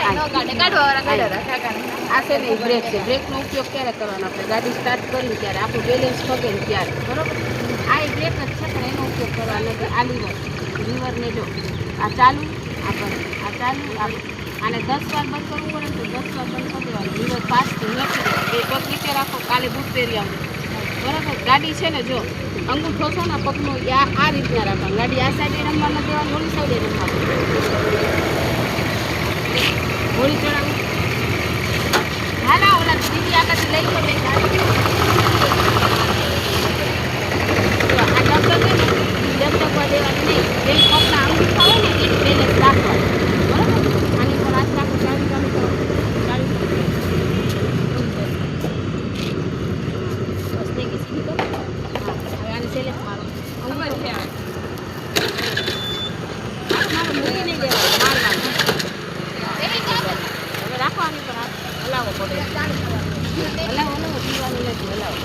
આ છે ને બ્રેક છે. બ્રેકનો ઉપયોગ ક્યારે કરવાનો? આપણે ગાડી સ્ટાર્ટ કરીએ ત્યારે આપણું બેલેન્સ પગે ને ત્યારે, બરાબર? આ એ બ્રેક જ છે પણ એનો ઉપયોગ કરવાનો નથી. આ લીવરને જો આ ચાલુ, આ બંધ, આ ચાલુ, આને 10 વાર બંધ કરવું પડે ને તો 10 વાર બંધ કરી દેવાનું. લીવર પાછથી નથી બે પગ નીચે રાખો. કાલે બૂટ પહેરી આવું, બરાબર? ગાડી છે ને જો અંગૂઠો છે ને પગનો આ રીતના રાખવાનું. ગાડી આ સાઈડે રમવા ન દેવાની, ઓલી સાઈડે રમવાનું. હોળી ચડાવું હાલા ઓલા દીદી આગળથી લઈ લો. આ ડબલ ડબડબવા દેવાની નહીં. બે પગના અંગૂઠા હોય ને એની બેલેન્સ રાખવાનું, બરાબર? આની પર હાથ રાખો. ચાલુ ચાલુ કરો, ચાલુ બસ થઈ ગઈ. સીધી કરો. હા, હવે આને સેલેક્ટ મારો. અંગૂઠો છે હાથ મારો મૂકી નહીં દેવાનો, મારવાનું. હવે રાખો આની પર હાથ. હલાવો પડે. હલાવો પીવાનું નથી. હલાવો.